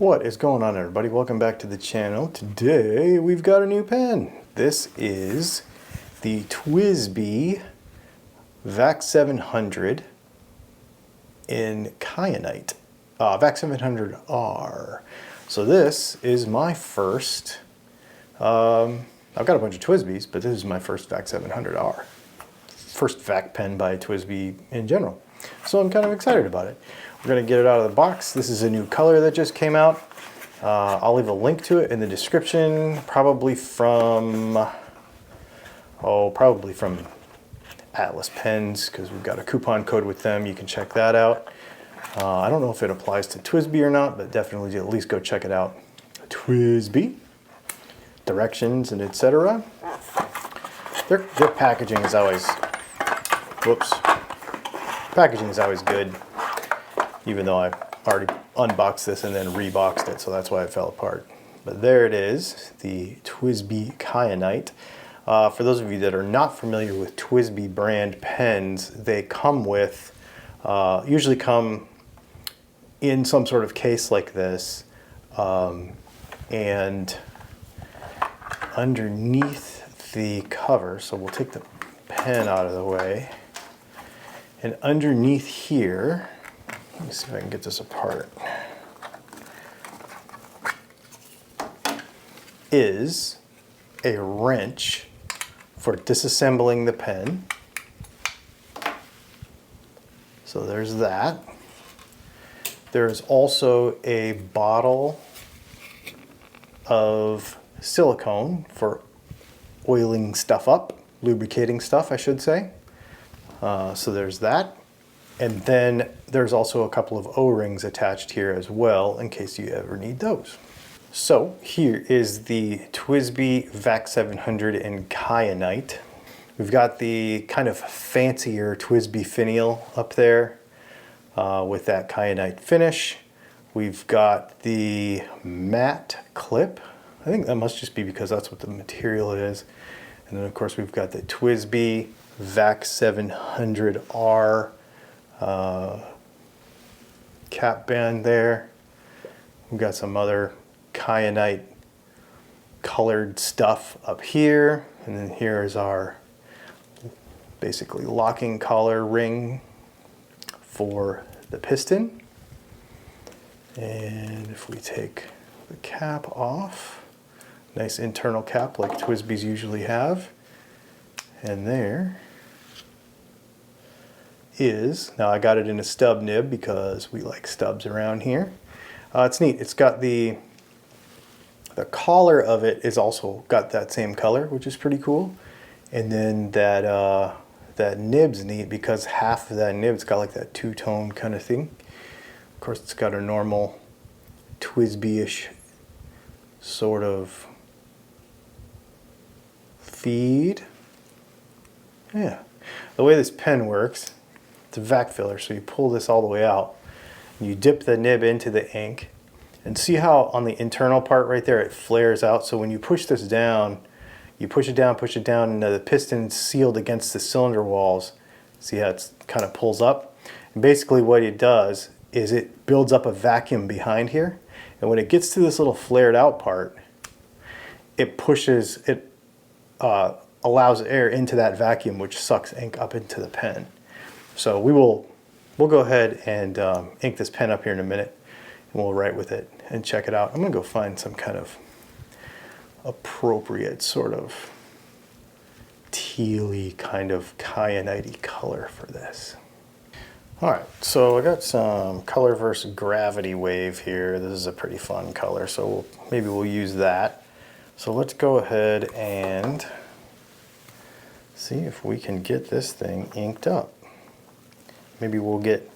What is going on, everybody? Welcome back to the channel. Today we've got a new pen. This is the TWSBI Vac700 in Kyanite, Vac700R. So this is my first, I've got a bunch of TWSBIs, but this is my first Vac700R. First Vac pen by TWSBI in general. So I'm kind of excited about it. We're going to get it out of the box. This is a new color that just came out. I'll leave a link to it in the description, probably from Atlas Pens, because we've got a coupon code with them. You can check that out. I don't know if it applies to TWSBI or not, but definitely at least go check it out. TWSBI, directions and etc. Their packaging is always, packaging is always good. Even though I already unboxed this and then reboxed it, so that's why it fell apart. But there it is, the TWSBI Kyanite. For those of you that are not familiar with TWSBI brand pens, they come with, usually come in some sort of case like this, and underneath the cover, so we'll take the pen out of the way, and underneath here, let me see if I can get this apart, is a wrench for disassembling the pen. So there's that. There's also a bottle of silicone for oiling stuff up, lubricating stuff, I should say. So there's that. And then there's also a couple of O-rings attached here as well in case you ever need those. So here is the TWSBI Vac700 in Kyanite. We've got the kind of fancier TWSBI finial up there with that Kyanite finish. We've got the matte clip. I think that must just be because that's what the material is. And then of course we've got the TWSBI Vac700R cap band there. We've got some other Kyanite colored stuff up here, and then here is our basically locking collar ring for the piston. And if we take the cap off, nice internal cap like TWSBIs usually have, and there is, now I got it in a stub nib because we like stubs around here. It's neat. It's got the collar of it is also got that same color, which is pretty cool. And then that that nib's neat because half of that nib's got like that two-tone kind of thing. Of course, it's got a normal TWSBI-ish sort of feed. Yeah, the way this pen works, it's a vac filler, so you pull this all the way out and you dip the nib into the ink, and see how on the internal part right there it flares out. So when you push this down, you push it down, and the piston's sealed against the cylinder walls. See how it kind of pulls up? And basically what it does is it builds up a vacuum behind here, and when it gets to this little flared out part, it pushes, it allows air into that vacuum, which sucks ink up into the pen. So we'll go ahead and ink this pen up here in a minute, and we'll write with it and check it out. I'm gonna go find some kind of appropriate sort of tealy kind of Kyanite-y color for this. All right, so I got some Color versus Gravity Wave here. This is a pretty fun color, so maybe we'll use that. So let's go ahead and see if we can get this thing inked up. Maybe we'll get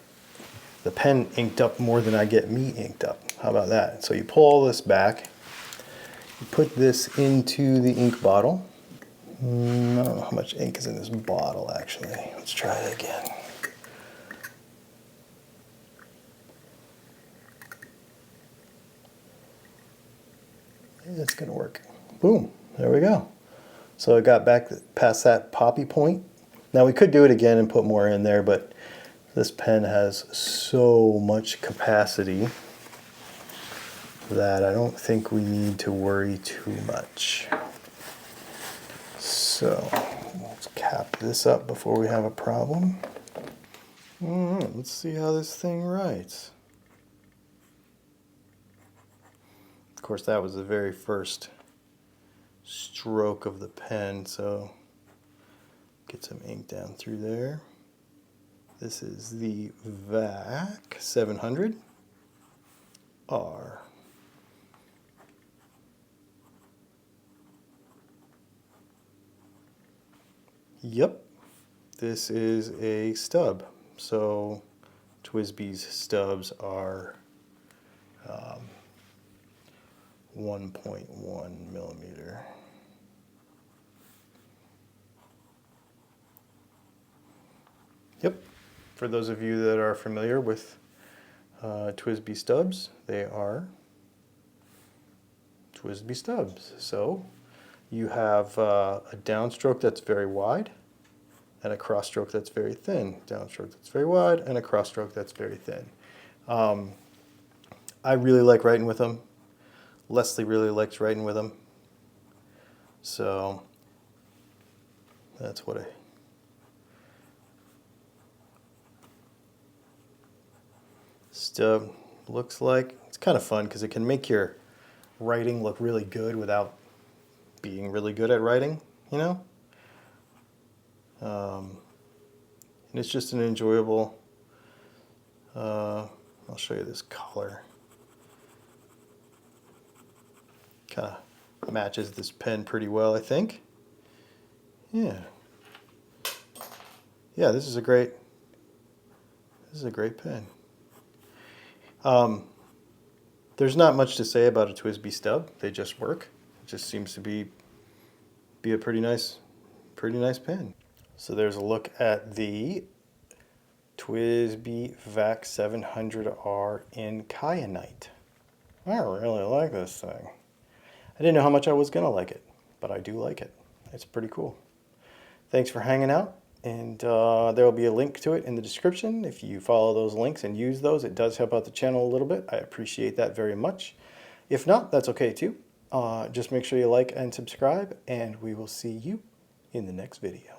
the pen inked up more than I get me inked up. How about that? So you pull all this back, you put this into the ink bottle. I don't know how much ink is in this bottle actually. Let's try it again. It's gonna work. Boom, there we go. So I got back past that poppy point. Now we could do it again and put more in there, but This pen has so much capacity that I don't think we need to worry too much. So let's cap this up before we have a problem. All right, let's see how this thing writes. Of course, that was the very first stroke of the pen, so get some ink down through there. This is the Vac700R. Yep, this is a stub. So TWSBI's stubs are 1.1 millimeter. Yep, for those of you that are familiar with TWSBI stubs, they are TWSBI stubs. So you have a downstroke that's very wide and a cross-stroke that's very thin. Downstroke that's very wide and a cross-stroke that's very thin. I really like writing with them. Leslie really likes writing with them. So that's what I... stub looks like. It's kind of fun because it can make your writing look really good without being really good at writing, you know? And it's just an enjoyable, I'll show you this color. Kind of matches this pen pretty well, I think. Yeah. Yeah, this is a great pen. There's not much to say about a TWSBI stub. They just work. It just seems to be a pretty nice pen. So there's a look at the TWSBI Vac700R in Kyanite. I really like this thing. I didn't know how much I was gonna like it, but I do like it. It's pretty cool. Thanks for hanging out, and there will be a link to it in the description. If you follow those links and use those, it does help out the channel a little bit. I appreciate that very much. If not, that's okay too. Just make sure you like and subscribe, and we will see you in the next video.